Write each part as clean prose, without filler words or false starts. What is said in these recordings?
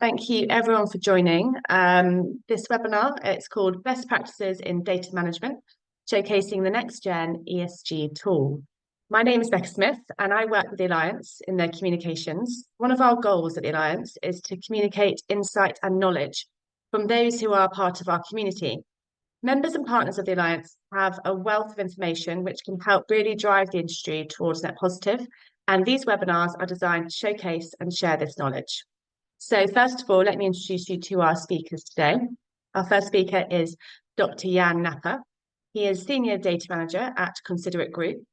Thank you everyone for joining this webinar. It's called Best Practices in Data Management, showcasing the Next-Gen ESG Tool. My name is Becca Smith and I work with the Alliance in their communications. One of our goals at the Alliance is to communicate insight and knowledge from those who are part of our community. Members and partners of the Alliance have a wealth of information which can help really drive the industry towards net positive, and these webinars are designed to showcase and share this knowledge. So first of all, let me introduce you to our speakers today. Our first speaker is Dr. Jan Napper. He is Senior Data Manager at Considerate Group.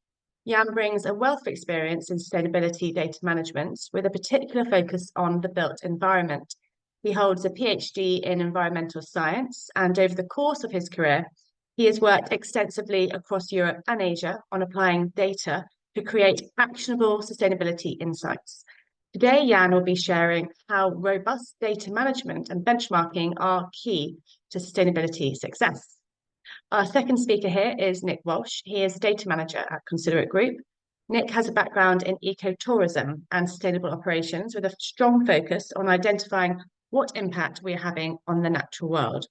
Jan brings a wealth of experience in sustainability data management with a particular focus on the built environment. He holds a PhD in environmental science, and over the course of his career, he has worked extensively across Europe and Asia on applying data to create actionable sustainability insights. Today, Jan will be sharing how robust data management and benchmarking are key to sustainability success. Our second speaker here is Nick Walsh. He is Data Manager at Considerate Group. Nick has a background in ecotourism and sustainable operations with a strong focus on identifying what impact we are having on the natural world,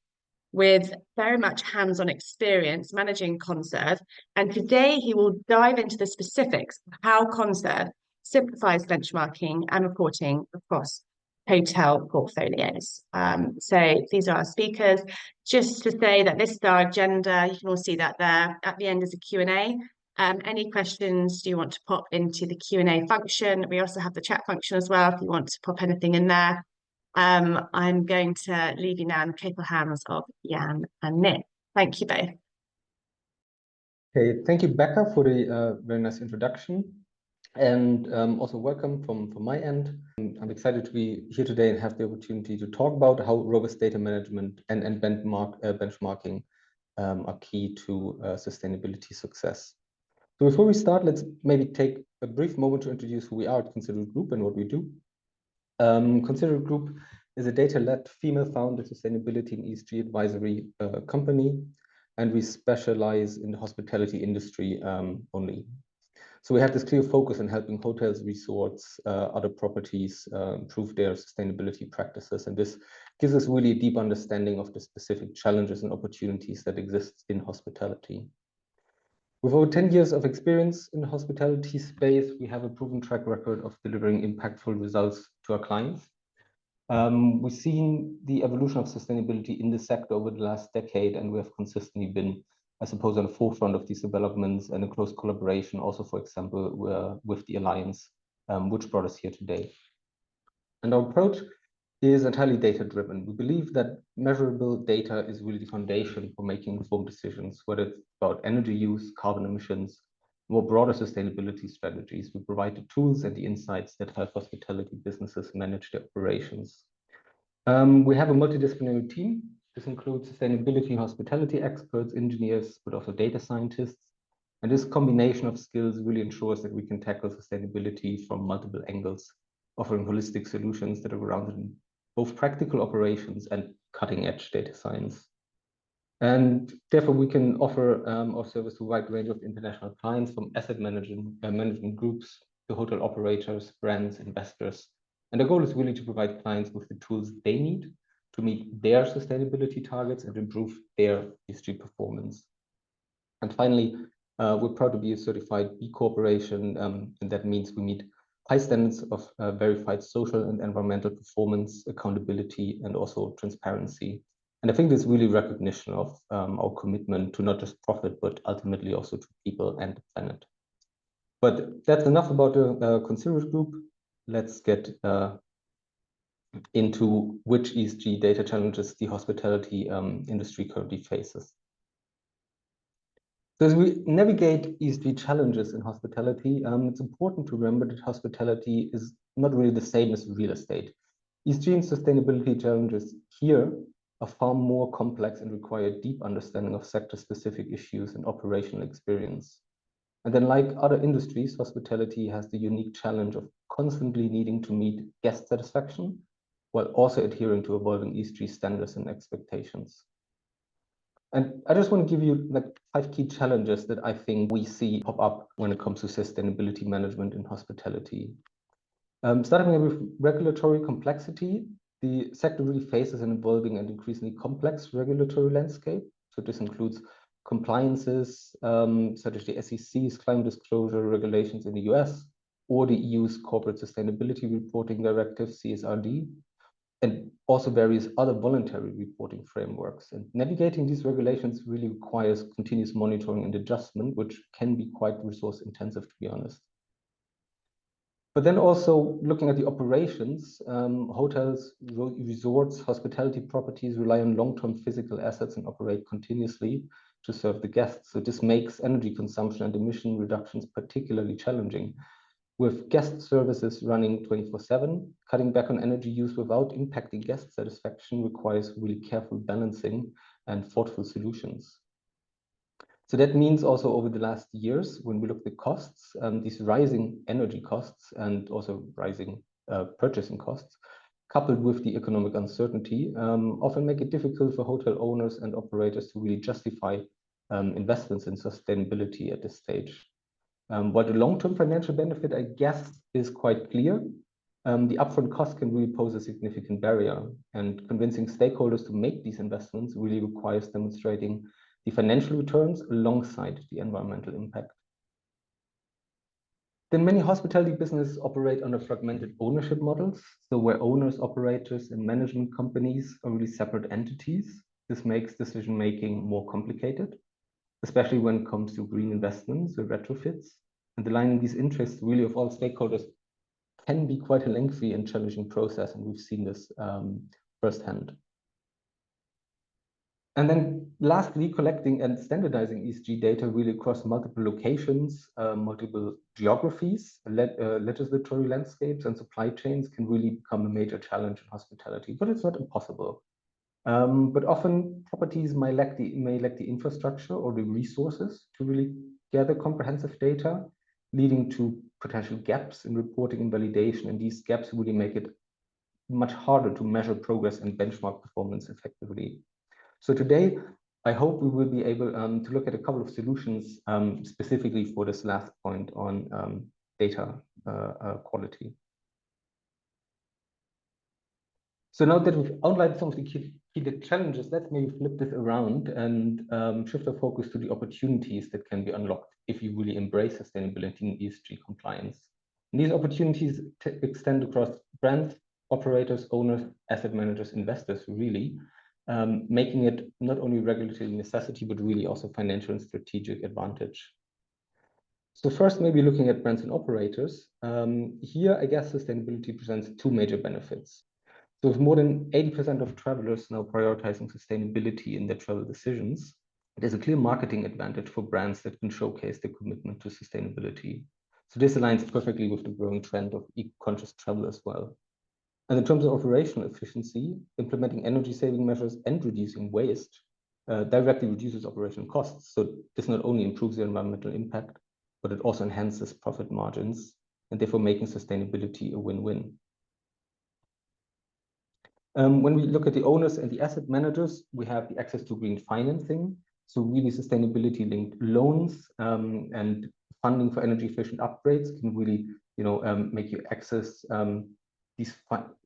with very much hands-on experience managing Conserve. And today he will dive into the specifics of how Conserve simplifies benchmarking and reporting across hotel portfolios. So these are our speakers. Just to say that this is our agenda. You can all see that there. At the end is a Q&A. Any questions do you want to pop into the Q&A function? We also have the chat function as well if you want to pop anything in there. I'm going to leave you now in the capable hands of Jan and Nick. Thank you both. Okay, thank you, Becca, for the very nice introduction. And also welcome from my end. I'm excited to be here today and have the opportunity to talk about how robust data management and benchmarking are key to sustainability success. So before we start, let's maybe take a brief moment to introduce who we are at Considerate Group and what we do. Considerate Group is a data-led, female-founded sustainability and ESG advisory company, and we specialize in the hospitality industry only. So we have this clear focus on helping hotels, resorts, other properties improve their sustainability practices. And this gives us really a deep understanding of the specific challenges and opportunities that exist in hospitality. With over 10 years of experience in the hospitality space, we have a proven track record of delivering impactful results to our clients. We've seen the evolution of sustainability in the sector over the last decade, and we have consistently been, I suppose, on the forefront of these developments and a close collaboration also, for example, with the Alliance, which brought us here today. And our approach is entirely data-driven. We believe that measurable data is really the foundation for making informed decisions, whether it's about energy use, carbon emissions, more broader sustainability strategies. We provide the tools and the insights that help hospitality businesses manage their operations. We have a multidisciplinary team. This includes sustainability and hospitality experts, engineers, but also data scientists. And this combination of skills really ensures that we can tackle sustainability from multiple angles, offering holistic solutions that are grounded in both practical operations and cutting-edge data science. And therefore, we can offer our service to a wide range of international clients, from asset management groups to hotel operators, brands, investors. And the goal is really to provide clients with the tools they need to meet their sustainability targets and improve their ESG performance. And finally, we're proud to be a certified B Corporation, and that means we meet high standards of verified social and environmental performance, accountability, and also transparency. And I think this is really recognition of our commitment to not just profit, but ultimately also to people and the planet. But that's enough about the Considerate Group. Let's get into which ESG data challenges the hospitality industry currently faces. So as we navigate ESG challenges in hospitality, it's important to remember that hospitality is not really the same as real estate. ESG and sustainability challenges here are far more complex and require a deep understanding of sector-specific issues and operational experience. And then, like other industries, hospitality has the unique challenge of constantly needing to meet guest satisfaction while also adhering to evolving ESG standards and expectations. And I just want to give you like 5 key challenges that I think we see pop up when it comes to sustainability management in hospitality. Starting with regulatory complexity, the sector really faces an evolving and increasingly complex regulatory landscape. So this includes compliances such as the SEC's climate disclosure regulations in the US, or the EU's Corporate Sustainability Reporting Directive, CSRD, and also various other voluntary reporting frameworks. And navigating these regulations really requires continuous monitoring and adjustment, which can be quite resource intensive, to be honest. But then also looking at the operations, hotels, resorts, hospitality properties rely on long-term physical assets and operate continuously to serve the guests. So this makes energy consumption and emission reductions particularly challenging. With guest services running 24/7, cutting back on energy use without impacting guest satisfaction requires really careful balancing and thoughtful solutions. So that means also over the last years, when we look at the costs, these rising energy costs and also rising purchasing costs, coupled with the economic uncertainty, often make it difficult for hotel owners and operators to really justify investments in sustainability at this stage. While the long-term financial benefit, I guess, is quite clear, the upfront cost can really pose a significant barrier, and convincing stakeholders to make these investments really requires demonstrating the financial returns alongside the environmental impact. Then many hospitality businesses operate under fragmented ownership models, so where owners, operators, and management companies are really separate entities. This makes decision-making more complicated, especially when it comes to green investments or retrofits. And aligning these interests really of all stakeholders can be quite a lengthy and challenging process, and we've seen this firsthand. And then lastly, collecting and standardizing ESG data really across multiple locations, multiple geographies, legislatory landscapes, and supply chains can really become a major challenge in hospitality, but it's not impossible. But often properties may lack the infrastructure or the resources to really gather comprehensive data, leading to potential gaps in reporting and validation. And these gaps really make it much harder to measure progress and benchmark performance effectively. So today, I hope we will be able to look at a couple of solutions specifically for this last point on data quality. So now that we've outlined some of the key challenges, let's maybe flip this around and shift our focus to the opportunities that can be unlocked if you really embrace sustainability and ESG compliance. And these opportunities extend across brands, operators, owners, asset managers, investors, really, making it not only regulatory necessity, but really also financial and strategic advantage. So first, maybe looking at brands and operators, here, I guess sustainability presents two major benefits. So with more than 80% of travelers now prioritizing sustainability in their travel decisions, there's a clear marketing advantage for brands that can showcase their commitment to sustainability. So this aligns perfectly with the growing trend of eco-conscious travel as well. And in terms of operational efficiency, implementing energy-saving measures and reducing waste directly reduces operational costs. So this not only improves the environmental impact, but it also enhances profit margins, and therefore making sustainability a win-win. When we look at the owners and the asset managers, we have the access to green financing. So really sustainability-linked loans and funding for energy-efficient upgrades can really, make you access these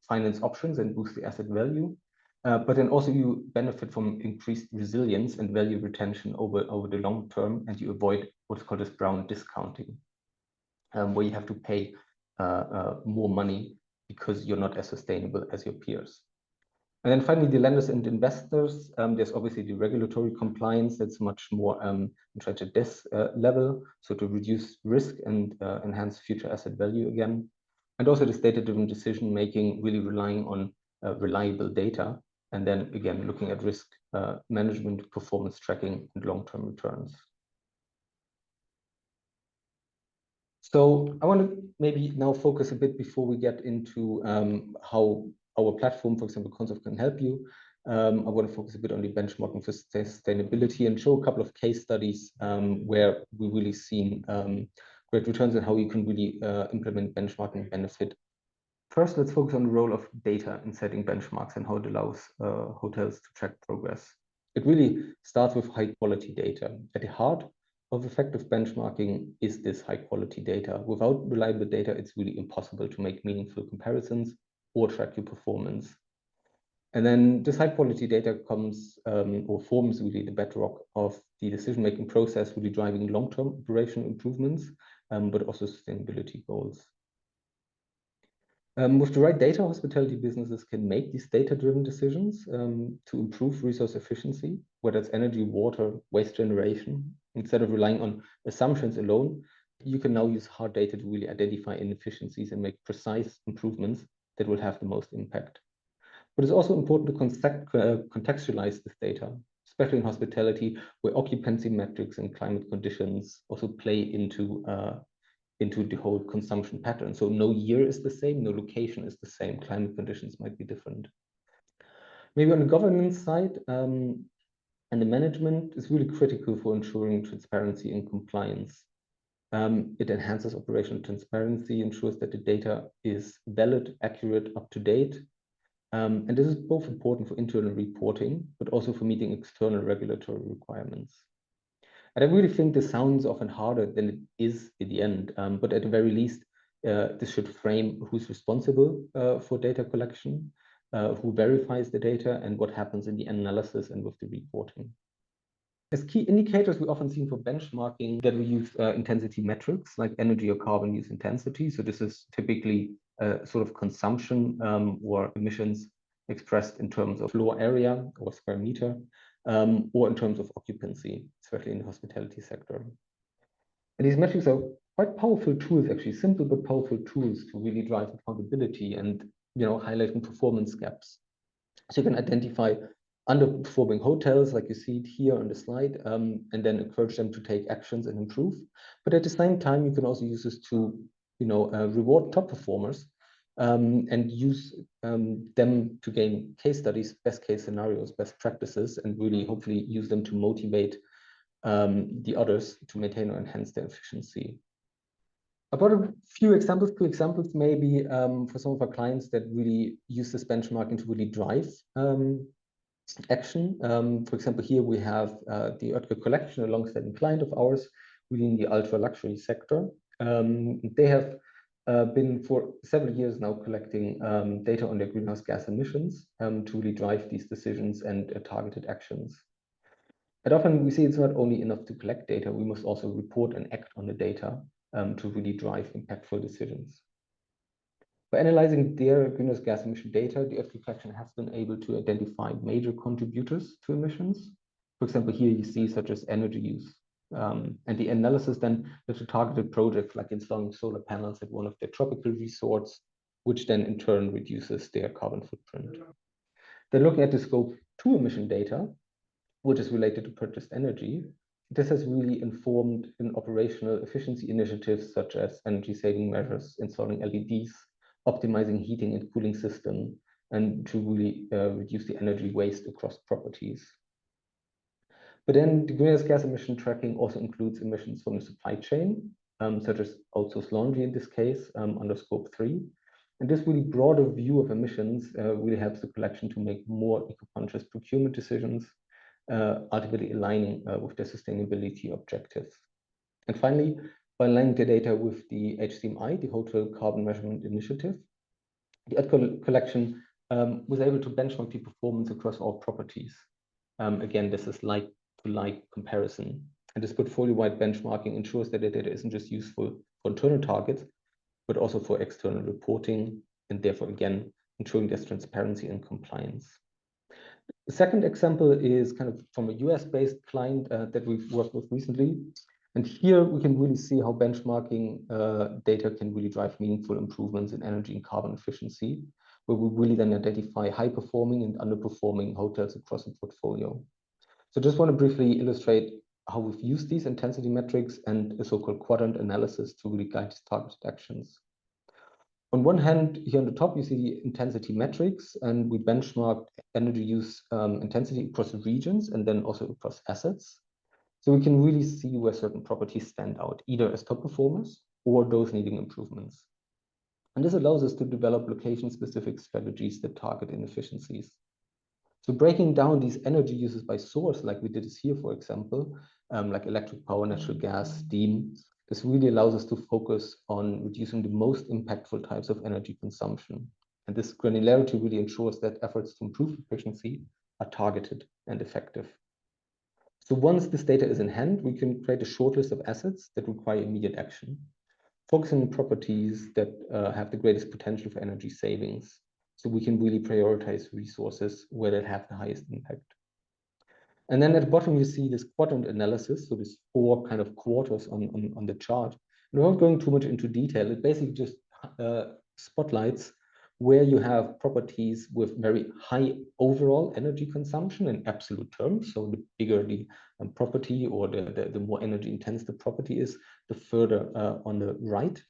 finance options and boost the asset value. But then also you benefit from increased resilience and value retention over the long term, and you avoid what's called as brown discounting, where you have to pay more money because you're not as sustainable as your peers. And then finally, the lenders and investors, there's obviously the regulatory compliance that's much more entrenched at this level, so to reduce risk and enhance future asset value again. And also this data-driven decision-making, really relying on reliable data, and then again, looking at risk management, performance tracking, and long-term returns. So I want to maybe now focus a bit before we get into how our platform, for example, Considerate, can help you. I want to focus a bit on the benchmarking for sustainability and show a couple of case studies where we really seen great returns and how you can really implement benchmarking benefit. First, let's focus on the role of data in setting benchmarks and how it allows hotels to track progress. It really starts with high quality data. At the heart of effective benchmarking is this high quality data. Without reliable data, it's really impossible to make meaningful comparisons or track your performance. And then this high quality data comes or forms really the bedrock of the decision-making process, really driving long-term operational improvements, but also sustainability goals. With the right data, hospitality businesses can make these data-driven decisions to improve resource efficiency, whether it's energy, water, waste generation. Instead of relying on assumptions alone, you can now use hard data to really identify inefficiencies and make precise improvements that will have the most impact. But it's also important to contextualize this data, especially in hospitality, where occupancy metrics and climate conditions also play into the whole consumption pattern. So no year is the same, no location is the same, climate conditions might be different. Maybe on the governance side, and the management is really critical for ensuring transparency and compliance. It enhances operational transparency, ensures that the data is valid, accurate, up to date. And this is both important for internal reporting, but also for meeting external regulatory requirements. And I really think this sounds often harder than it is in the end, but at the very least, this should frame who's responsible for data collection, who verifies the data, and what happens in the analysis and with the reporting. As key indicators, we often see for benchmarking that we use intensity metrics like energy or carbon use intensity. So this is typically sort of consumption or emissions expressed in terms of floor area or square meter, or in terms of occupancy, especially in the hospitality sector. And these metrics are quite powerful tools, actually simple but powerful tools to really drive accountability and highlighting performance gaps. So you can identify underperforming hotels, like you see it here on the slide, and then encourage them to take actions and improve. But at the same time, you can also use this to reward top performers and use them to gain case studies, best case scenarios, best practices, and really hopefully use them to motivate the others to maintain or enhance their efficiency. About a few examples, two examples maybe for some of our clients that really use this benchmarking to really drive action. For example, here we have the Oetker Collection, a long-standing client of ours within the ultra-luxury sector. They have been for several years now collecting data on their greenhouse gas emissions to really drive these decisions and targeted actions. And often we see it's not only enough to collect data, we must also report and act on the data to really drive impactful decisions. By analyzing their greenhouse gas emission data, the Oetker Collection has been able to identify major contributors to emissions. For example, here you see such as energy use. And the analysis then led to targeted projects like installing solar panels at one of their tropical resorts, which then in turn reduces their carbon footprint. Then looking at the scope 2 emission data, which is related to purchased energy, this has really informed in operational efficiency initiatives such as energy saving measures, installing LEDs, optimizing heating and cooling system, and to really reduce the energy waste across properties. But then the greenhouse gas emission tracking also includes emissions from the supply chain, such as outsourced laundry in this case, under scope 3. And this really broader view of emissions really helps the collection to make more eco-conscious procurement decisions, ultimately aligning with their sustainability objectives. And finally, by aligning the data with the HCMI, the Hotel Carbon Measurement Initiative, the Oetker Collection was able to benchmark the performance across all properties. Again, this is like-to-like comparison. And this portfolio-wide benchmarking ensures that the data isn't just useful for internal targets, but also for external reporting, and therefore, again, ensuring there's transparency and compliance. The second example is kind of from a US-based client that we've worked with recently. And here we can really see how benchmarking data can really drive meaningful improvements in energy and carbon efficiency, where we really then identify high-performing and underperforming hotels across the portfolio. So just want to briefly illustrate how we've used these intensity metrics and a so-called quadrant analysis to really guide targeted actions. On one hand, here on the top, you see the intensity metrics, and we benchmarked energy use intensity across regions and then also across assets. So we can really see where certain properties stand out, either as top performers or those needing improvements. And this allows us to develop location-specific strategies that target inefficiencies. So breaking down these energy uses by source, like we did this here, for example, like electric power, natural gas, steam, this really allows us to focus on reducing the most impactful types of energy consumption. And this granularity really ensures that efforts to improve efficiency are targeted and effective. So once this data is in hand, we can create a short list of assets that require immediate action, focusing on properties that have the greatest potential for energy savings. So we can really prioritize resources where they have the highest impact. And then at the bottom, you see this quadrant analysis. So there's 4 kind of quarters on the chart. And without going too much into detail, it basically just spotlights where you have properties with very high overall energy consumption in absolute terms. So the bigger the property or the more energy intense the property is, the further on the right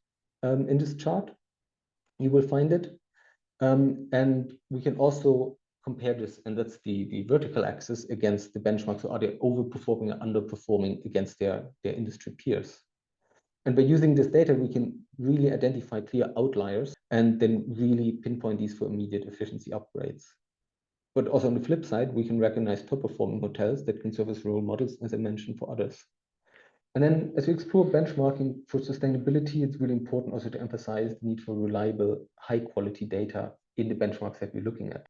in this chart you will find it. And we can also compare this, and that's the vertical axis, against the benchmark. So are they overperforming or underperforming against their industry peers? And by using this data, we can really identify clear outliers and then really pinpoint these for immediate efficiency upgrades. But also on the flip side, we can recognize top performing hotels that can serve as role models, as I mentioned, for others. And then as we explore benchmarking for sustainability, it's really important also to emphasize the need for reliable, high quality data in the benchmarks that we're looking at.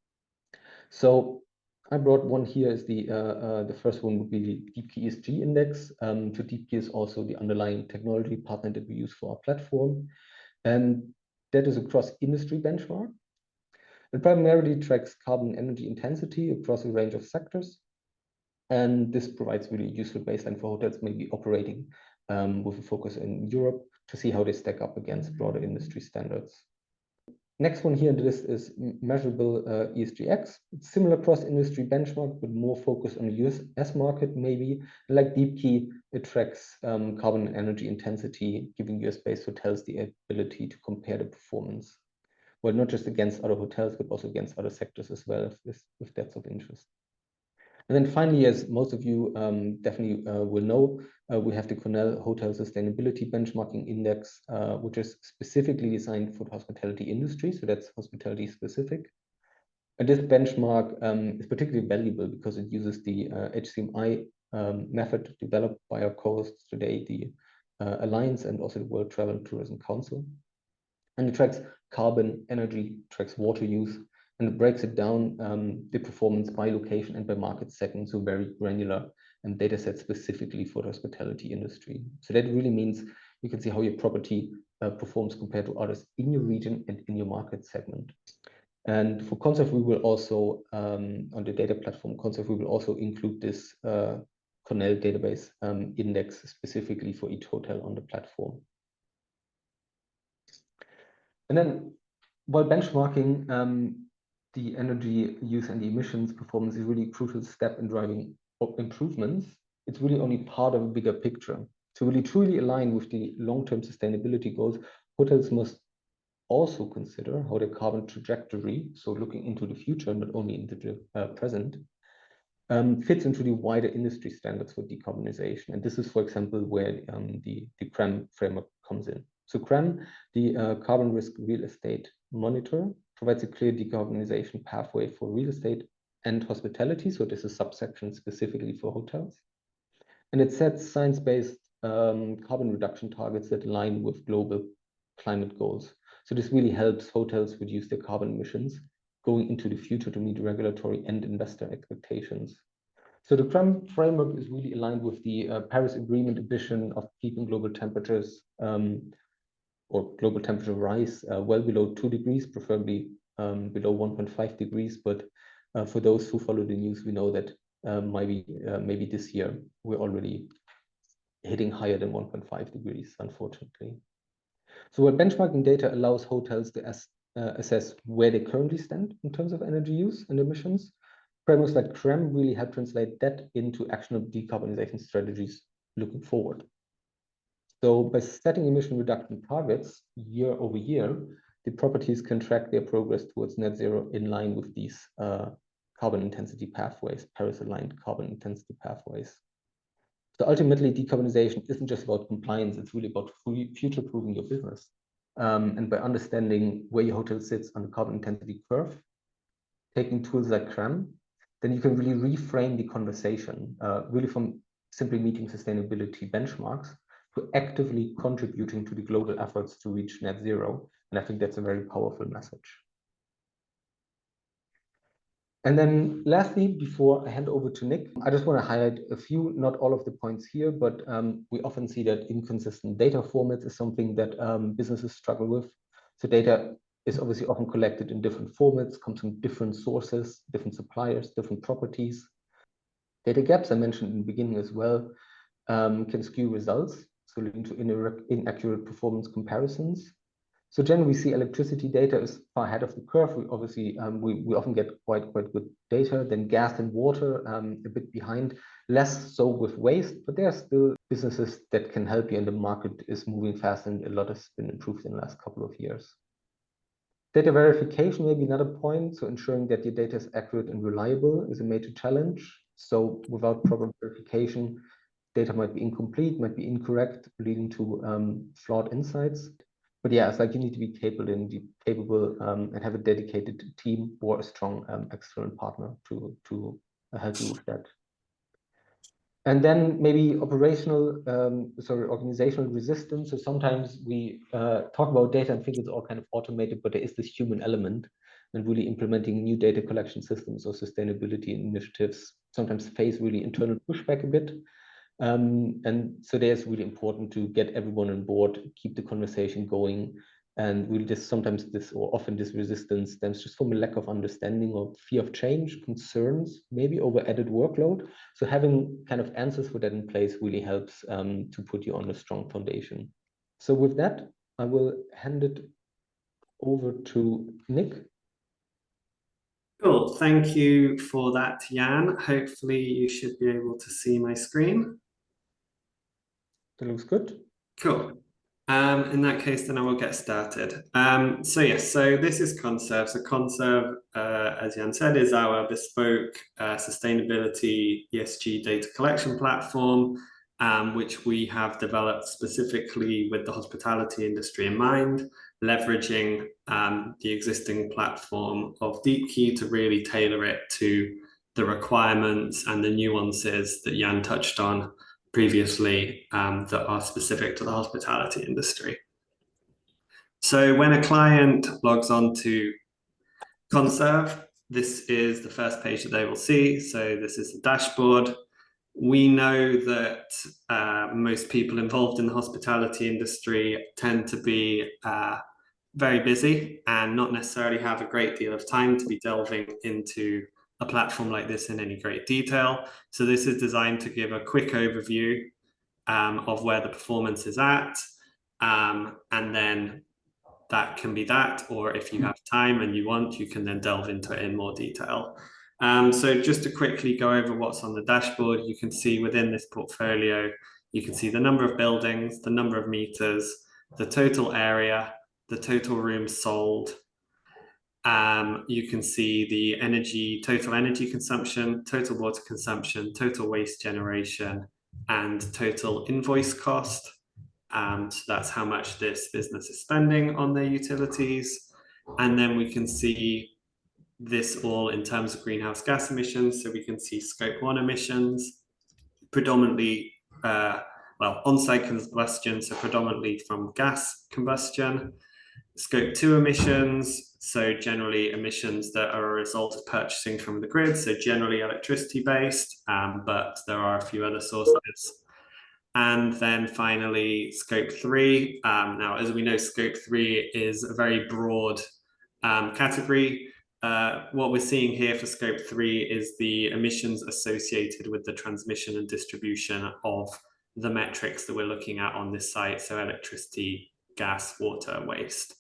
So I brought one here as the first one would be the DeepKey ESG index. So DeepKey is also the underlying technology partner that we use for our platform. And that is across industry benchmark. It primarily tracks carbon energy intensity across a range of sectors. And this provides really useful baseline for hotels maybe operating with a focus in Europe to see how they stack up against broader industry standards. Next one here in the list is measurable ESGX. It's similar cross-industry benchmark, but more focused on the US market maybe. Like DeepKey, it tracks carbon and energy intensity, giving US-based hotels the ability to compare the performance. Well, not just against other hotels, but also against other sectors as well, if that's of interest. And then finally, as most of you definitely will know, we have the Cornell Hotel Sustainability Benchmarking Index, which is specifically designed for the hospitality industry. So that's hospitality specific. And this benchmark is particularly valuable because it uses the HCMI method developed by our co-hosts today, the Alliance and also the World Travel and Tourism Council. And it tracks carbon, energy, tracks water use, and it breaks it down, the performance by location and by market segment, so very granular and data set specifically for the hospitality industry. So that really means you can see how your property performs compared to others in your region and in your market segment. And for Conserve, we will also, on the data platform Conserve, we will also include this Cornell database index specifically for each hotel on the platform. And then while benchmarking, the energy use and the emissions performance is really a crucial step in driving improvements. It's really only part of a bigger picture. To really truly align with the long-term sustainability goals, hotels must also consider how their carbon trajectory, so looking into the future, not only into the present, fits into the wider industry standards for decarbonization. And this is, for example, where the CRREM framework comes in. So CRREM, the Carbon Risk Real Estate Monitor, provides a clear decarbonization pathway for real estate and hospitality. So this is a subsection specifically for hotels. And it sets science-based carbon reduction targets that align with global climate goals. So this really helps hotels reduce their carbon emissions going into the future to meet regulatory and investor expectations. So the CRREM framework is really aligned with the Paris Agreement ambition of keeping global temperatures or global temperature rise well below 2 degrees, preferably below 1.5 degrees. But for those who follow the news, we know that maybe this year we're already hitting higher than 1.5 degrees, unfortunately. So what benchmarking data allows hotels to assess where they currently stand in terms of energy use and emissions. Frameworks like CRREM really help translate that into actionable decarbonization strategies looking forward. So by setting emission reduction targets year over year, the properties can track their progress towards net zero in line with these carbon intensity pathways, Paris-aligned carbon intensity pathways. So ultimately, decarbonization isn't just about compliance, it's really about future-proofing your business. And by understanding where your hotel sits on the carbon intensity curve, taking tools like CRREM, then you can really reframe the conversation, really from simply meeting sustainability benchmarks to actively contributing to the global efforts to reach net zero. And I think that's a very powerful message. And then lastly, before I hand over to Nick, I just want to highlight a few, not all of the points here, but we often see that inconsistent data formats is something that businesses struggle with. So data is obviously often collected in different formats, comes from different sources, different suppliers, different properties. Data gaps, I mentioned in the beginning as well, can skew results, so leading to inaccurate performance comparisons. So generally, we see electricity data is far ahead of the curve. We obviously we often get quite good data. Then gas and water a bit behind, less so with waste, but there are still businesses that can help you, and the market is moving fast, and a lot has been improved in the last couple of years. Data verification may be another point. So ensuring that your data is accurate and reliable is a major challenge. So without proper verification, data might be incomplete, might be incorrect, leading to flawed insights. But yeah, it's like you need to be capable and have a dedicated team or a strong external partner to help you with that. And then maybe organizational resistance. So sometimes we talk about data and think it's all kind of automated, but there is this human element, and really implementing new data collection systems or sustainability initiatives sometimes face really internal pushback a bit. And so there's really important to get everyone on board, keep the conversation going, and really just sometimes often this resistance stems just from a lack of understanding or fear of change, concerns, maybe over added workload. So having kind of answers for that in place really helps to put you on a strong foundation. So with that, I will hand it over to Nick. Cool, thank you for that, Jan. Hopefully you should be able to see my screen. That looks good. Cool. In that case, then I will get started. So this is Conserve. So Conserve, as Jan said, is our bespoke sustainability ESG data collection platform, which we have developed specifically with the hospitality industry in mind, leveraging the existing platform of DeepKey to really tailor it to the requirements and the nuances that Jan touched on previously that are specific to the hospitality industry. So when a client logs on to Conserve, this is the first page that they will see. So this is the dashboard. We know that most people involved in the hospitality industry tend to be very busy and not necessarily have a great deal of time to be delving into a platform like this in any great detail. So this is designed to give a quick overview of where the performance is at. And then that can be that, or if you have time and you want, you can then delve into it in more detail. So just to quickly go over what's on the dashboard, you can see within this portfolio, you can see the number of buildings, the number of meters, the total area, the total rooms sold. You can see the total energy consumption, total water consumption, total waste generation, and total invoice cost. So that's how much this business is spending on their utilities. And then we can see this all in terms of greenhouse gas emissions. So we can see Scope 1 emissions, predominantly, on-site combustion, so predominantly from gas combustion. Scope 2 emissions, so generally emissions that are a result of purchasing from the grid, so generally electricity based, but there are a few other sources. And then finally, Scope 3. Now, as we know, Scope 3 is a very broad category. What we're seeing here for Scope 3 is the emissions associated with the transmission and distribution of the metrics that we're looking at on this site, so electricity, gas, water, waste.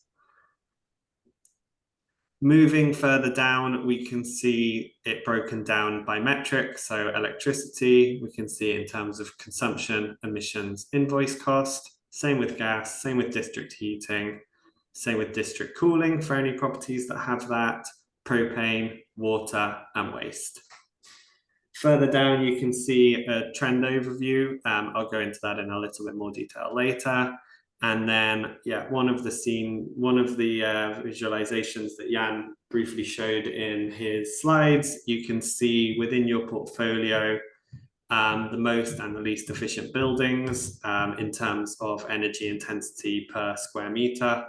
Moving further down, we can see it broken down by metric. So electricity, we can see in terms of consumption, emissions, invoice cost. Same with gas, same with district heating, same with district cooling for any properties that have that, propane, water, and waste. Further down, you can see a trend overview. I'll go into that in a little bit more detail later. And then, one of the visualizations that Jan briefly showed in his slides, you can see within your portfolio the most and the least efficient buildings in terms of energy intensity per square meter.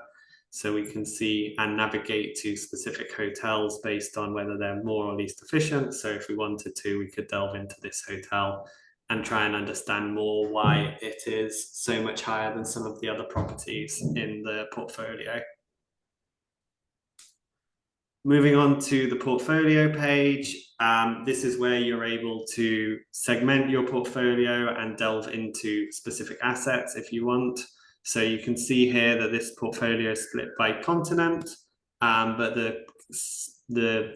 So we can see and navigate to specific hotels based on whether they're more or least efficient. So if we wanted to, we could delve into this hotel and try and understand more why it is so much higher than some of the other properties in the portfolio. Moving on to the portfolio page, this is where you're able to segment your portfolio and delve into specific assets if you want. So you can see here that this portfolio is split by continent, but the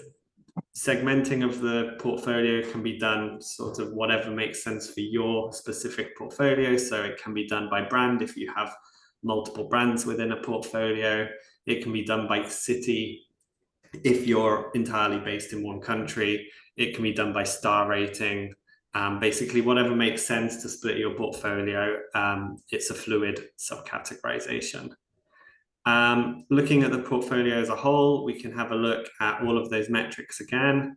segmenting of the portfolio can be done sort of whatever makes sense for your specific portfolio. So it can be done by brand if you have multiple brands within a portfolio. It can be done by city if you're entirely based in one country. It can be done by star rating. Basically, whatever makes sense to split your portfolio, it's a fluid subcategorization. Looking at the portfolio as a whole, we can have a look at all of those metrics again,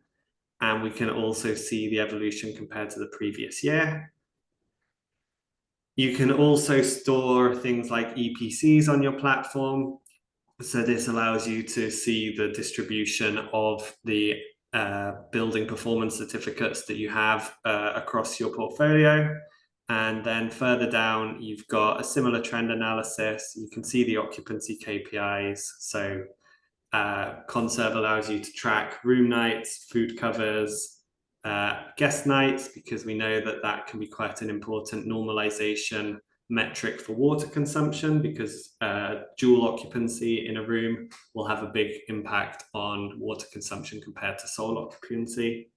and we can also see the evolution compared to the previous year. You can also store things like EPCs on your platform. So this allows you to see the distribution of the building performance certificates that you have across your portfolio. And then further down, you've got a similar trend analysis. You can see the occupancy KPIs. So Conserve allows you to track room nights, food covers, guest nights, because we know that that can be quite an important normalization metric for water consumption, because dual occupancy in a room will have a big impact on water consumption compared to sole occupancy.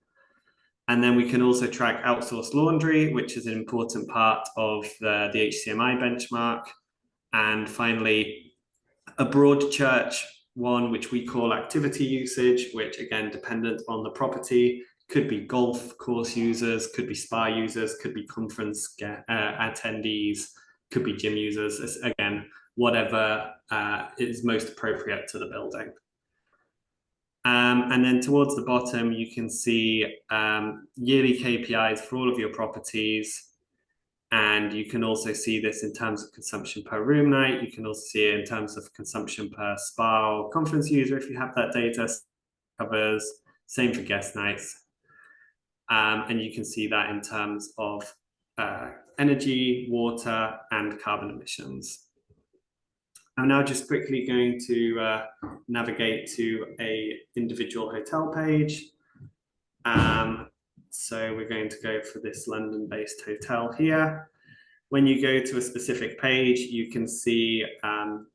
And then we can also track outsourced laundry, which is an important part of the HCMI benchmark. And finally, a broad church one, which we call activity usage, which again, dependent on the property, could be golf course users, could be spa users, could be conference attendees, could be gym users. It's, again, whatever is most appropriate to the building. And then towards the bottom, you can see yearly KPIs for all of your properties. And you can also see this in terms of consumption per room night. You can also see it in terms of consumption per spa or conference user if you have that data. Covers, same for guest nights. And you can see that in terms of energy, water, and carbon emissions. I'm now just quickly going to navigate to an individual hotel page. So we're going to go for this London-based hotel here. When you go to a specific page, you can see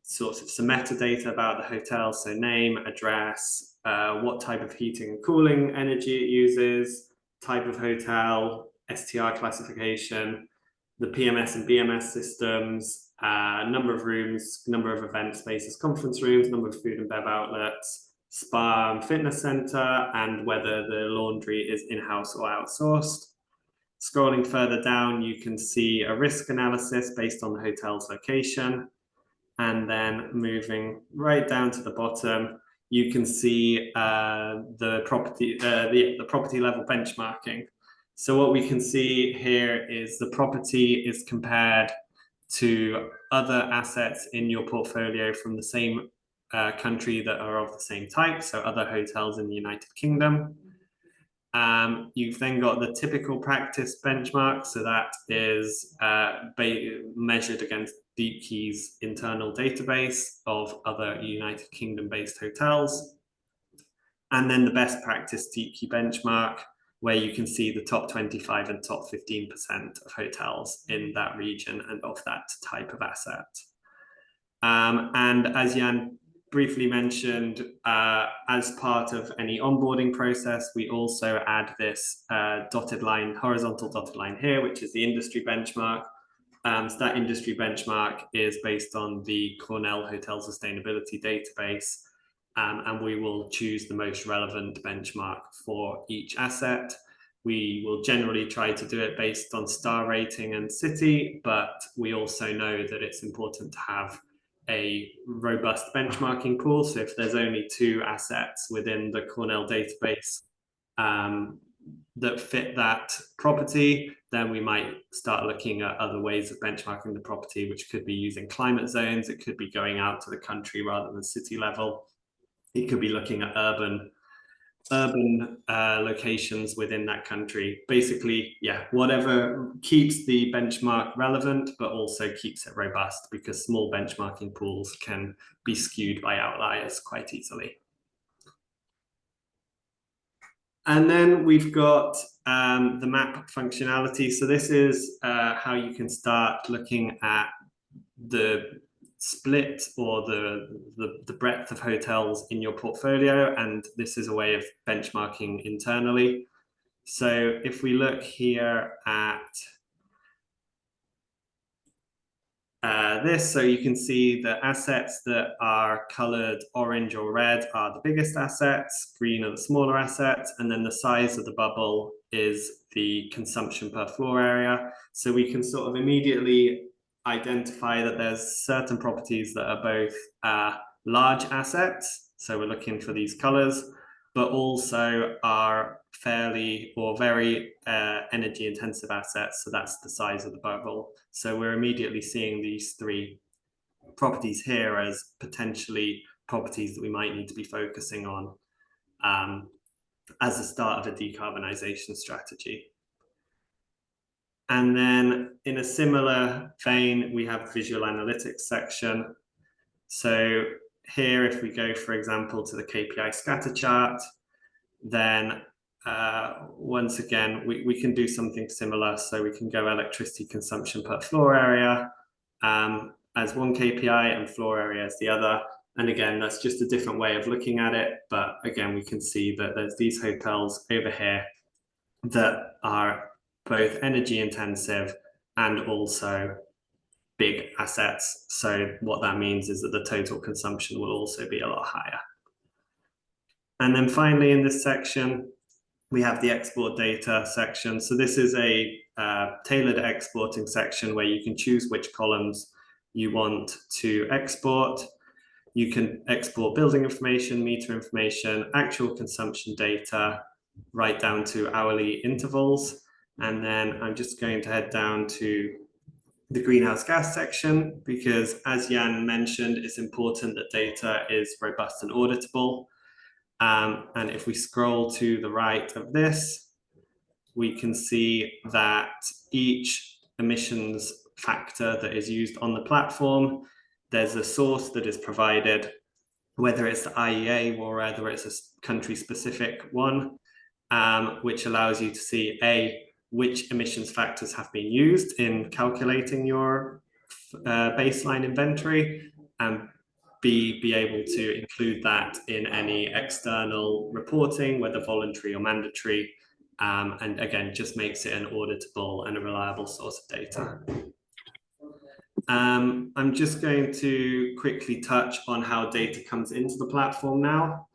sorts of some metadata about the hotel, so name, address, what type of heating and cooling energy it uses, type of hotel, STR classification, the PMS and BMS systems, number of rooms, number of event spaces, conference rooms, number of food and bev outlets, spa and fitness center, and whether the laundry is in-house or outsourced. Scrolling further down, you can see a risk analysis based on the hotel's location. And then moving right down to the bottom, you can see the property level benchmarking. So what we can see here is the property is compared to other assets in your portfolio from the same country that are of the same type, so other hotels in the United Kingdom. You've then got the typical practice benchmark, so that is measured against DeepKey's internal database of other United Kingdom-based hotels. And then the best practice DeepKey benchmark, where you can see the top 25 and top 15% of hotels in that region and of that type of asset. And as Jan briefly mentioned, as part of any onboarding process, we also add this dotted line, horizontal dotted line here, which is the industry benchmark. So that industry benchmark is based on the Cornell Hotel Sustainability Database, and we will choose the most relevant benchmark for each asset. We will generally try to do it based on star rating and city, but we also know that it's important to have a robust benchmarking pool. So if there's only 2 assets within the Cornell database that fit that property, then we might start looking at other ways of benchmarking the property, which could be using climate zones. It could be going out to the country rather than city level. It could be looking at urban locations within that country. Basically, yeah, whatever keeps the benchmark relevant, but also keeps it robust, because small benchmarking pools can be skewed by outliers quite easily. And then we've got the map functionality. So this is how you can start looking at the split or the breadth of hotels in your portfolio, and this is a way of benchmarking internally. So if we look here at this, so you can see the assets that are colored orange or red are the biggest assets, green are the smaller assets, and then the size of the bubble is the consumption per floor area. So we can sort of immediately identify that there's certain properties that are both large assets, so we're looking for these colors, but also are fairly or very energy intensive assets, so that's the size of the bubble. So we're immediately seeing these three properties here as potentially properties that we might need to be focusing on as the start of a decarbonisation strategy. And then in a similar vein, we have the visual analytics section. So here, if we go, for example, to the KPI scatter chart, then once again, we can do something similar. So we can go electricity consumption per floor area as one KPI and floor area as the other. And again, that's just a different way of looking at it. But again, we can see that there's these hotels over here that are both energy intensive and also big assets. So what that means is that the total consumption will also be a lot higher. And then finally, in this section, we have the export data section. So this is a tailored exporting section where you can choose which columns you want to export. You can export building information, meter information, actual consumption data, right down to hourly intervals. And then I'm just going to head down to the greenhouse gas section, because as Jan mentioned, it's important that data is robust and auditable. And if we scroll to the right of this, we can see that each emissions factor that is used on the platform, there's a source that is provided, whether it's the IEA or whether it's a country-specific one, which allows you to see which emissions factors have been used in calculating your baseline inventory, and be able to include that in any external reporting, whether voluntary or mandatory, and again, just makes it an auditable and a reliable source of data. I'm just going to quickly touch on how data comes into the platform now.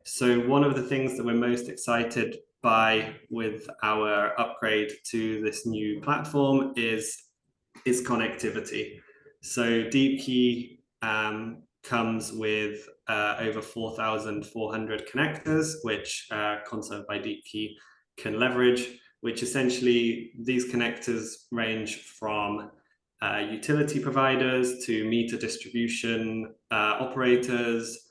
So one of the things that we're most excited by with our upgrade to this new platform is its connectivity. So DeepKey comes with over 4,400 connectors, which Conserve by DeepKey can leverage, which essentially these connectors range from utility providers to meter distribution operators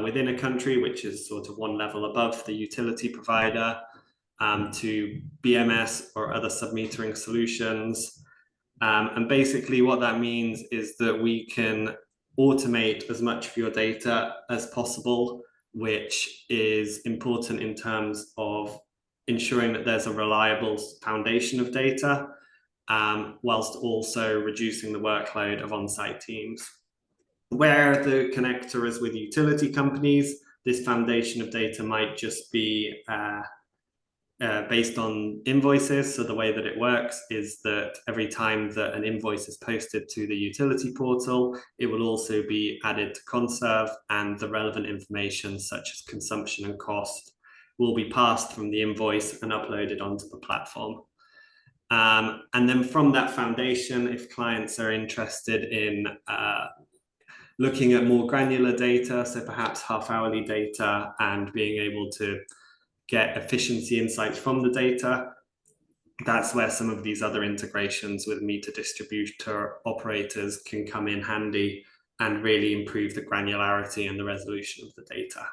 within a country, which is sort of one level above the utility provider, to BMS or other submetering solutions. And basically what that means is that we can automate as much of your data as possible, which is important in terms of ensuring that there's a reliable foundation of data, whilst also reducing the workload of on-site teams. Where the connector is with utility companies, this foundation of data might just be based on invoices. So the way that it works is that every time that an invoice is posted to the utility portal, it will also be added to Conserve, and the relevant information such as consumption and cost will be passed from the invoice and uploaded onto the platform. And then from that foundation, if clients are interested in looking at more granular data, so perhaps half-hourly data, and being able to get efficiency insights from the data, that's where some of these other integrations with meter distributor operators can come in handy and really improve the granularity and the resolution of the data.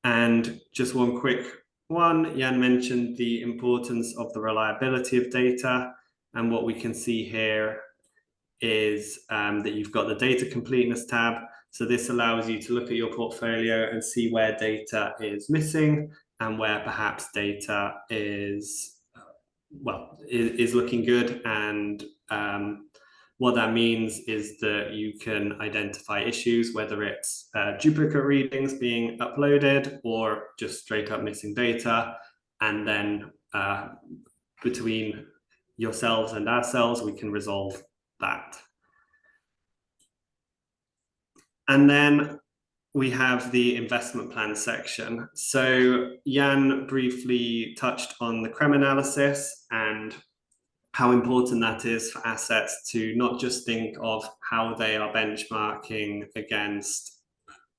And just one quick one, Jan mentioned the importance of the reliability of data, and what we can see here is that you've got the data completeness tab. So this allows you to look at your portfolio and see where data is missing and where perhaps data is, well, is looking good. And what that means is that you can identify issues, whether it's duplicate readings being uploaded or just straight up missing data. And then between yourselves and ourselves, we can resolve that. And then we have the investment plan section. So Jan briefly touched on the CRREM analysis and how important that is for assets to not just think of how they are benchmarking against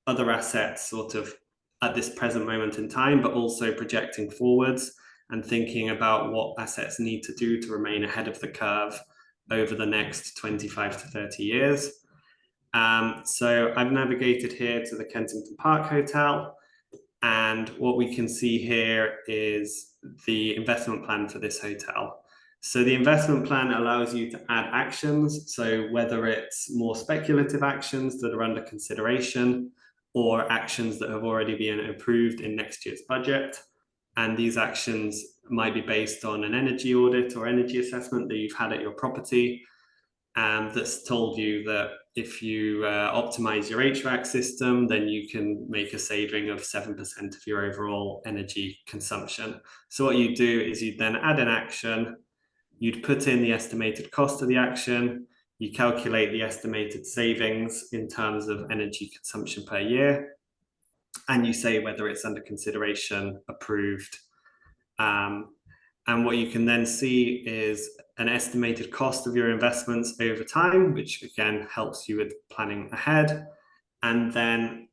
other assets sort of at this present moment in time, but also projecting forwards and thinking about what assets need to do to remain ahead of the curve over the next 25 to 30 years. So I've navigated here to the Kensington Park Hotel, and what we can see here is the investment plan for this hotel. So the investment plan allows you to add actions, so whether it's more speculative actions that are under consideration or actions that have already been approved in next year's budget. And these actions might be based on an energy audit or energy assessment that you've had at your property, that's told you that if you optimize your HVAC system, then you can make a saving of 7% of your overall energy consumption. So what you do is you then add an action, you'd put in the estimated cost of the action, you calculate the estimated savings in terms of energy consumption per year, and you say whether it's under consideration, approved. And what you can then see is an estimated cost of your investments over time, which again helps you with planning ahead. And then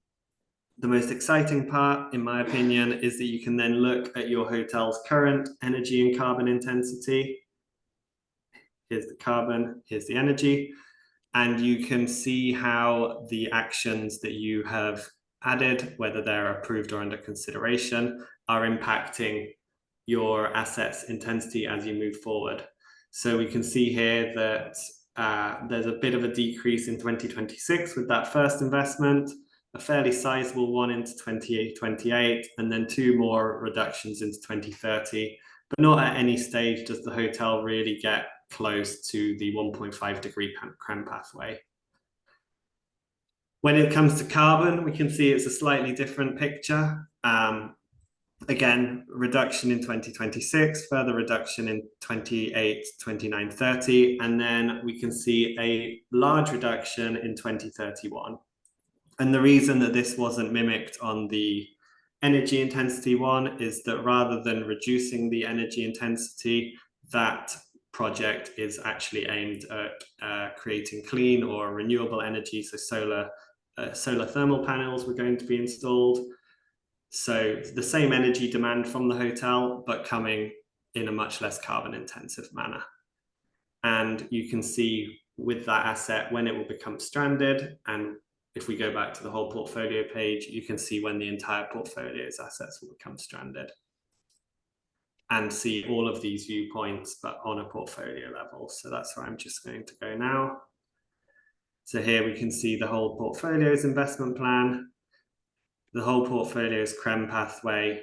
the most exciting part, in my opinion, is that you can then look at your hotel's current energy and carbon intensity. Here's the carbon, here's the energy. And you can see how the actions that you have added, whether they're approved or under consideration, are impacting your assets intensity as you move forward. So we can see here that there's a bit of a decrease in 2026 with that first investment, a fairly sizable one into 2028, and then 2 more reductions into 2030. But not at any stage does the hotel really get close to the 1.5 degree CRREM pathway. When it comes to carbon, we can see it's a slightly different picture. Again, reduction in 2026, further reduction in 28, 29, 30, and then we can see a large reduction in 2031. And the reason that this wasn't mimicked on the energy intensity one is that rather than reducing the energy intensity, that project is actually aimed at creating clean or renewable energy. So solar thermal panels were going to be installed. So the same energy demand from the hotel, but coming in a much less carbon intensive manner. And you can see with that asset when it will become stranded. And if we go back to the whole portfolio page, you can see when the entire portfolio's assets will become stranded. And see all of these viewpoints, but on a portfolio level. So that's where I'm just going to go now. So here we can see the whole portfolio's investment plan, the whole portfolio's CRREM pathway,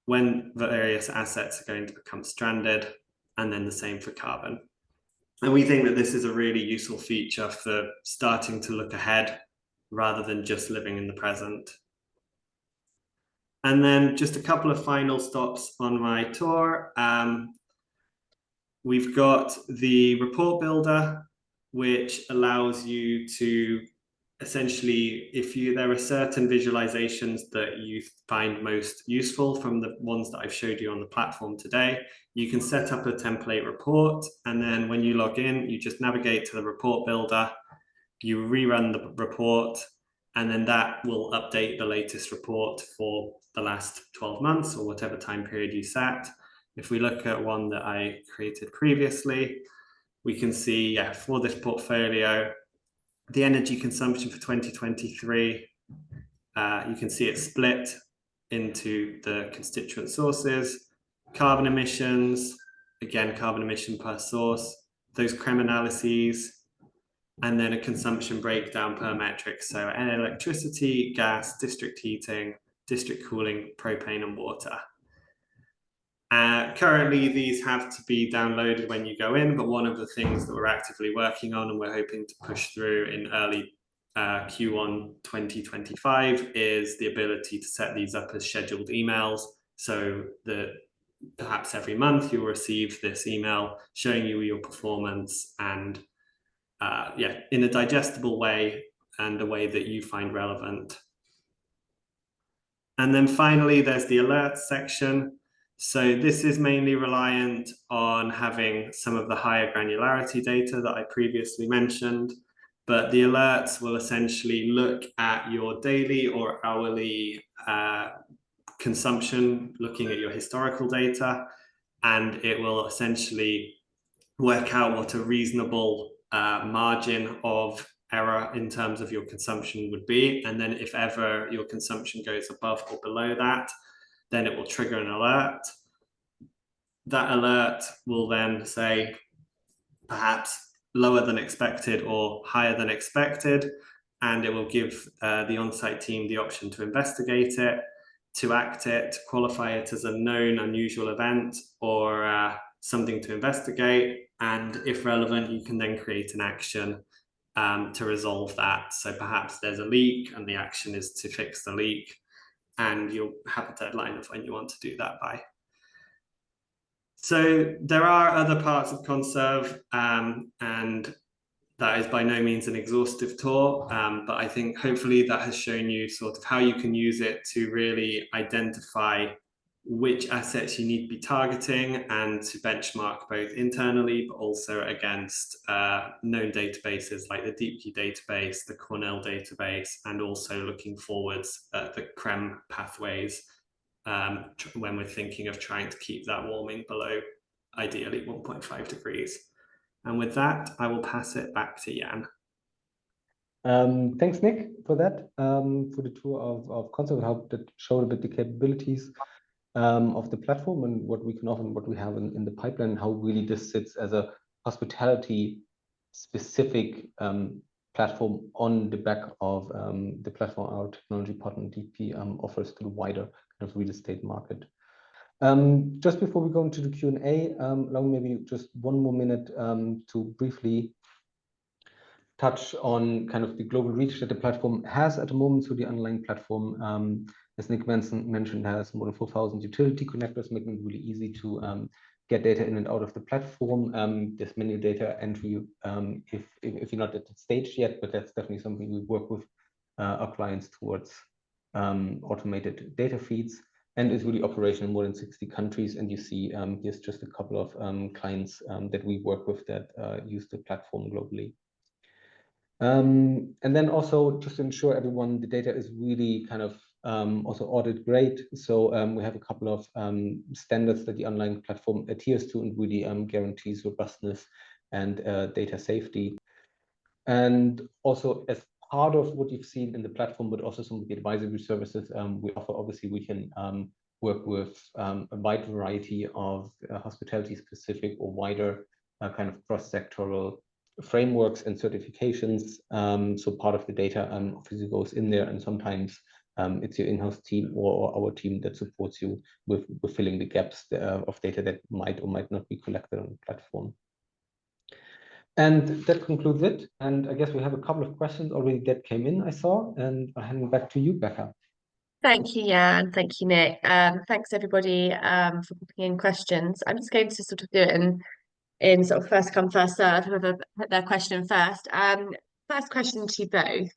when various assets are going to become stranded, and then the same for carbon. And we think that this is a really useful feature for starting to look ahead rather than just living in the present. And then just a couple of final stops on my tour. We've got the report builder, which allows you to essentially, there are certain visualizations that you find most useful from the ones that I've showed you on the platform today, you can set up a template report. And then when you log in, you just navigate to the report builder, you rerun the report, and then that will update the latest report for the last 12 months or whatever time period you set. If we look at one that I created previously, we can see, yeah, for this portfolio, the energy consumption for 2023, you can see it split into the constituent sources, carbon emissions, again, carbon emission per source, those CRREM analyses, and then a consumption breakdown per metric. So electricity, gas, district heating, district cooling, propane and water. Currently, these have to be downloaded when you go in, but one of the things that we're actively working on and we're hoping to push through in early Q1 2025 is the ability to set these up as scheduled emails, so that perhaps every month you'll receive this email showing you your performance and yeah, in a digestible way and a way that you find relevant. And then finally, there's the alerts section. So this is mainly reliant on having some of the higher granularity data that I previously mentioned, but the alerts will essentially look at your daily or hourly consumption, looking at your historical data, and it will essentially work out what a reasonable margin of error in terms of your consumption would be. And then if ever your consumption goes above or below that, then it will trigger an alert. That alert will then say perhaps lower than expected or higher than expected, and it will give the on-site team the option to investigate it, to act it, qualify it as a known unusual event or something to investigate. And if relevant, you can then create an action to resolve that. So perhaps there's a leak and the action is to fix the leak, and you'll have a deadline of when you want to do that by. So there are other parts of Conserve, and that is by no means an exhaustive tour, but I think hopefully that has shown you sort of how you can use it to really identify which assets you need to be targeting and to benchmark both internally, but also against known databases like the DeepKey database, the Cornell database, and also looking forwards at the CRREM pathways when we're thinking of trying to keep that warming below ideally 1.5 degrees. And with that, I will pass it back to Jan. Thanks, Nick, for that, for the tour of Conserve, and how that showed a bit the capabilities of the platform and what we can offer and what we have in the pipeline, how really this sits as a hospitality specific platform on the back of the platform our technology partner DP offers to the wider kind of real estate market. Just before we go into the Q&A, allow me maybe just one more minute to briefly touch on kind of the global reach that the platform has at the moment. So the underlying platform, as Nick mentioned, has more than 4,000 utility connectors, making it really easy to get data in and out of the platform. There's many data entry if you're not at that stage yet, but that's definitely something we work with our clients towards, automated data feeds, and is really operational in more than 60 countries. And you see here's just a couple of clients that we work with that use the platform globally. And then also just to ensure everyone, the data is really kind of also audit grade. So we have a couple of standards that the online platform adheres to and really guarantees robustness and data safety. And also as part of what you've seen in the platform, but also some of the advisory services we offer, obviously we can work with a wide variety of hospitality specific or wider kind of cross-sectoral frameworks and certifications. So part of the data obviously goes in there, and sometimes it's your in-house team or our team that supports you with filling the gaps of data that might or might not be collected on the platform. And that concludes it. And I guess we have a couple of questions already that came in, I saw, and I'll hand it back to you, Becca. Thank you, Jan. Thank you, Nick. Thanks everybody for putting in questions. I'm just going to sort of do it in sort of first come, first serve, whoever put their question first. First question to you both.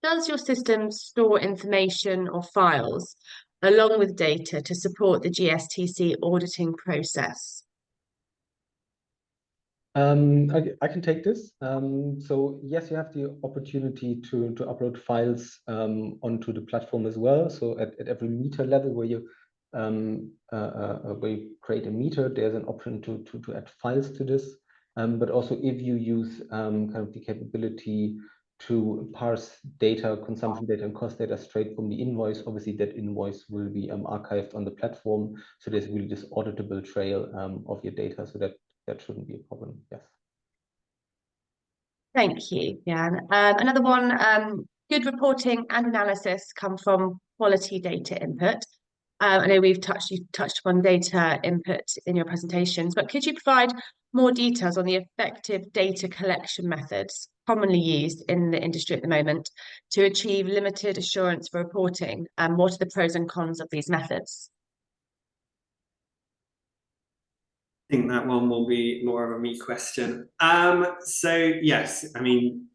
Does your system store information or files along with data to support the GSTC auditing process? I can take this. So yes, you have the opportunity to upload files onto the platform as well. So at every meter level where you where you create a meter, there's an option to add files to this. But also if you use kind of the capability to parse data, consumption data and cost data straight from the invoice, obviously that invoice will be archived on the platform. So there's really this auditable trail of your data. So that shouldn't be a problem. Yes. Thank you, Jan. Another one, good reporting and analysis come from quality data input. I know you touched upon data input in your presentations, but could you provide more details on the effective data collection methods commonly used in the industry at the moment to achieve limited assurance for reporting? And what are the pros and cons of these methods? I think that one will be more of a me question. So yes, I mean,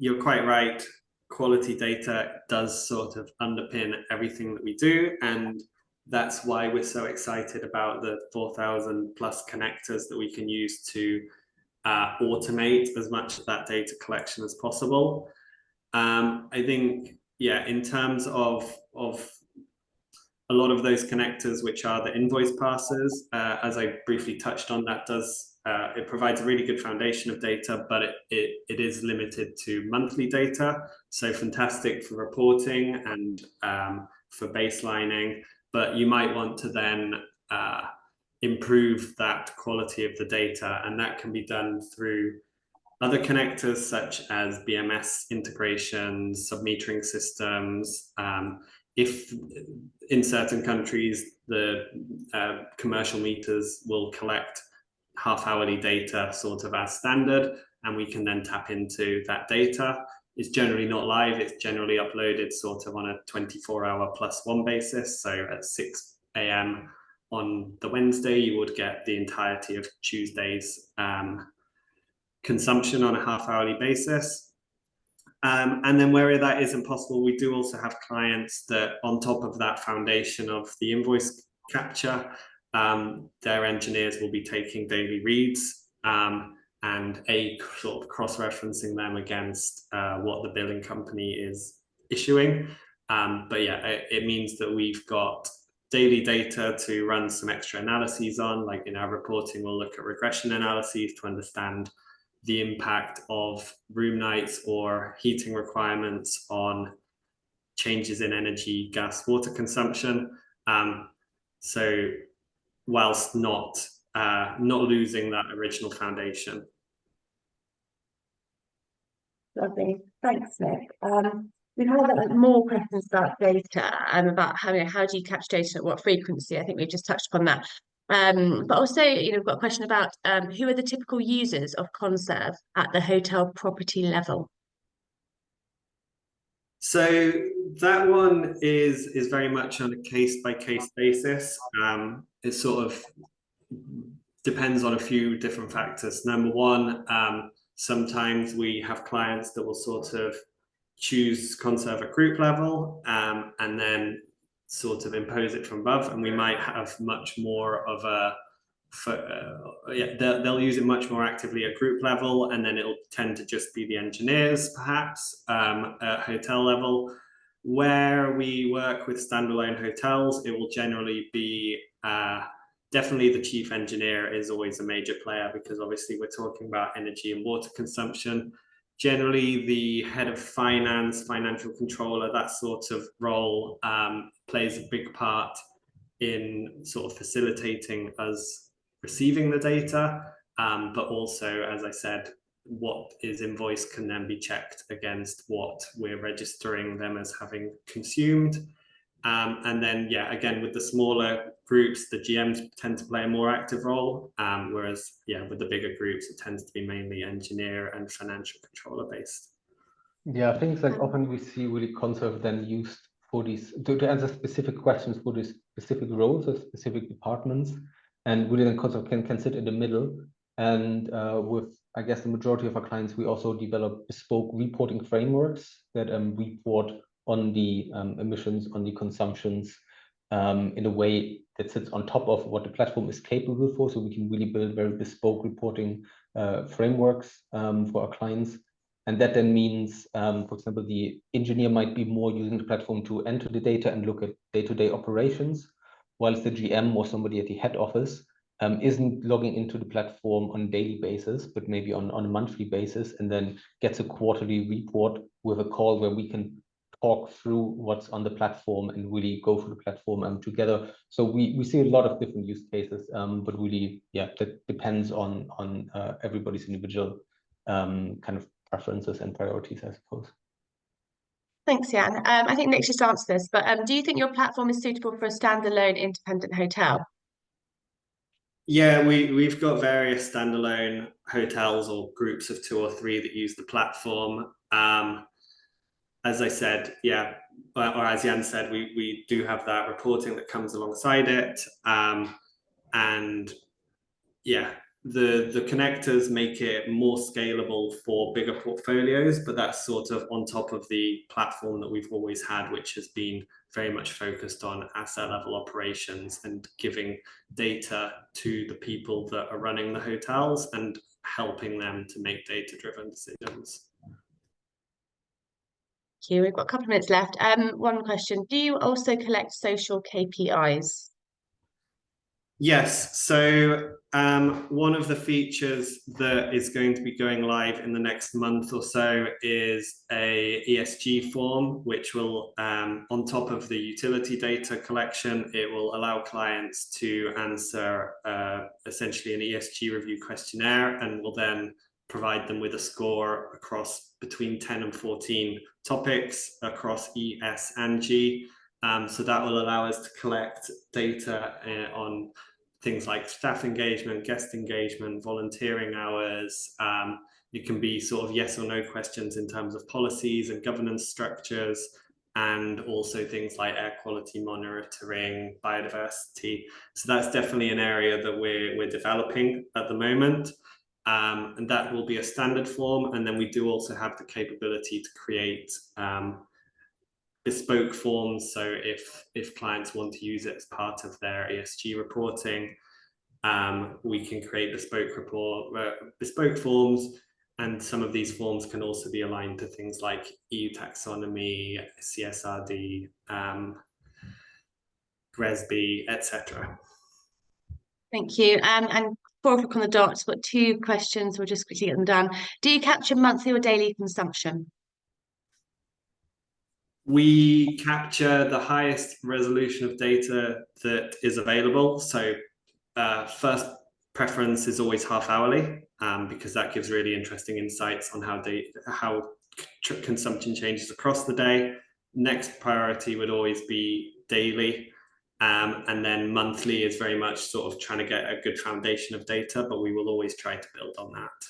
you're quite right. Quality data does sort of underpin everything that we do, and that's why we're so excited about the 4,000 plus connectors that we can use to automate as much of that data collection as possible. I think, yeah, in terms of a lot of those connectors, which are the invoice parsers, as I briefly touched on, that does it provides a really good foundation of data, but it is limited to monthly data. So fantastic for reporting and for baselining, but you might want to then improve that quality of the data, and that can be done through other connectors such as BMS integrations, submetering systems. If in certain countries, the commercial meters will collect half-hourly data sort of as standard, and we can then tap into that data. It's generally not live, it's generally uploaded sort of on a 24-hour +1 basis. So at 6 a.m. on the Wednesday, you would get the entirety of Tuesday's consumption on a half-hourly basis. And then where that isn't possible, we do also have clients that on top of that foundation of the invoice capture, their engineers will be taking daily reads and sort of cross-referencing them against what the billing company is issuing. But yeah, it means that we've got daily data to run some extra analyses on, like in our reporting, we'll look at regression analyses to understand the impact of room nights or heating requirements on changes in energy, gas, water consumption. So whilst not losing that original foundation. Lovely, thanks, Nick. We've had more questions about data and about how do you capture data at what frequency. I think we've just touched upon that. But also, we've got a question about who are the typical users of Conserve at the hotel property level? So that one is very much on a case-by-case basis. It sort of depends on a few different factors. Number one, sometimes we have clients that will sort of choose Conserve at group level and then sort of impose it from above, and we might have much more of a they'll use it much more actively at group level, and then it'll tend to just be the engineers perhaps at hotel level. Where we work with standalone hotels, it will generally be definitely the chief engineer is always a major player, because obviously we're talking about energy and water consumption. Generally, the head of finance, financial controller, that sort of role plays a big part in sort of facilitating us receiving the data, but also, as I said, what is invoiced can then be checked against what we're registering them as having consumed. And then, yeah, again, with the smaller groups, the GMs tend to play a more active role, whereas, yeah, with the bigger groups, it tends to be mainly engineer and financial controller based. Yeah, I think it's like often we see really Conserve then used for these, to answer specific questions for these specific roles or specific departments, and really then Conserve can sit in the middle. And with, I guess, the majority of our clients, we also develop bespoke reporting frameworks that report on the emissions, on the consumptions in a way that sits on top of what the platform is capable for. So we can really build very bespoke reporting frameworks for our clients. And that then means, for example, the engineer might be more using the platform to enter the data and look at day-to-day operations, whilst the GM or somebody at the head office isn't logging into the platform on a daily basis, but maybe on a monthly basis, and then gets a quarterly report with a call where we can talk through what's on the platform and really go through the platform together. So we see a lot of different use cases, but really, yeah, that depends on everybody's individual kind of preferences and priorities, I suppose. Thanks, Jan. I think Nick just answered this, but do you think your platform is suitable for a standalone independent hotel? Yeah, we've got various standalone hotels or groups of 2 or 3 that use the platform. As I said, yeah, or as Jan said, we do have that reporting that comes alongside it. And yeah, the connectors make it more scalable for bigger portfolios, but that's sort of on top of the platform that we've always had, which has been very much focused on asset level operations and giving data to the people that are running the hotels and helping them to make data-driven decisions. Thank you. We've got a couple of minutes left. One question: do you also collect social KPIs? Yes, so one of the features that is going to be going live in the next month or so is a ESG form, which will, on top of the utility data collection, it will allow clients to answer essentially an ESG review questionnaire, and will then provide them with a score across between 10 and 14 topics across E, S, and G. So that will allow us to collect data on things like staff engagement, guest engagement, volunteering hours. It can be sort of yes or no questions in terms of policies and governance structures, and also things like air quality monitoring, biodiversity. So that's definitely an area that we're developing at the moment. And that will be a standard form. And then we do also have the capability to create bespoke forms. So if clients want to use it as part of their ESG reporting, we can create bespoke forms, and some of these forms can also be aligned to things like EU taxonomy, CSRD, GRESB, etc. Thank you. And 4 o'clock on the dot, I've got 2 questions. We'll just quickly get them done. Do you capture monthly or daily consumption? We capture the highest resolution of data that is available. So first preference is always half hourly, because that gives really interesting insights on how consumption changes across the day. Next priority would always be daily. And then monthly is very much sort of trying to get a good foundation of data, but we will always try to build on that.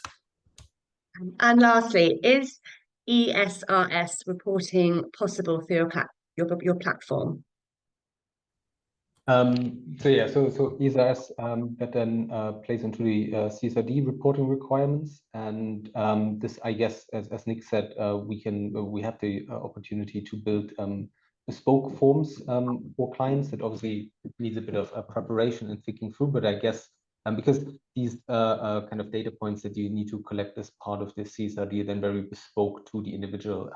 And lastly, is ESRS reporting possible through your platform? So yeah, so ESRS that then plays into the CSRD reporting requirements, and this, I guess, as Nick said, we have the opportunity to build bespoke forms for clients. That obviously needs a bit of preparation and thinking through, but I guess because these kind of data points that you need to collect as part of the CSRD are then very bespoke to the individual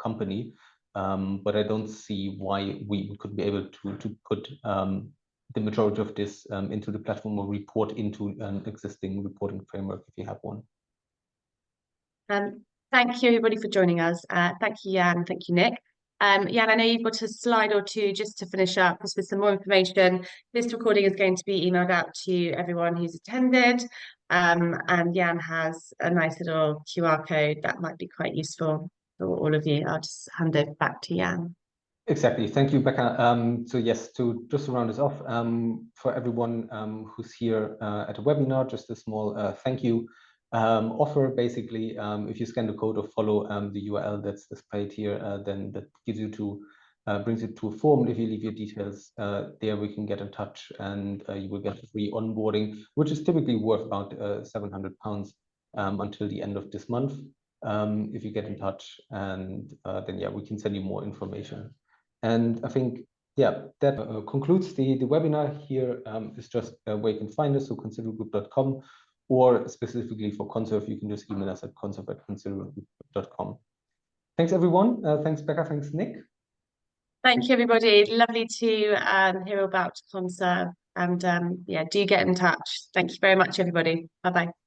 company. But I don't see why we could be able to put the majority of this into the platform or report into an existing reporting framework if you have one. Thank you, everybody, for joining us. Thank you, Jan. Thank you, Nick. Jan, I know you've got a slide or 2 just to finish up just with some more information. This recording is going to be emailed out to everyone who's attended. And Jan has a nice little QR code that might be quite useful for all of you. I'll just hand it back to Jan. Exactly. Thank you, Becca. So yes, to just round this off, for everyone who's here at a webinar, just a small thank you offer. Basically, if you scan the code or follow the URL that's displayed here, then that gives you brings you to a form. If you leave your details there, we can get in touch, and you will get a free onboarding, which is typically worth about £700 until the end of this month. If you get in touch, and then yeah, we can send you more information. And I think, yeah, that concludes the webinar. Here is just where you can find us, so considerategroup.com, or specifically for Conserve, you can just email us at conserve@considerategroup.com. Thanks, everyone. Thanks, Becca. Thanks, Nick. Thank you, everybody. Lovely to hear about Conserve, and yeah, do get in touch. Thank you very much, everybody. Bye bye.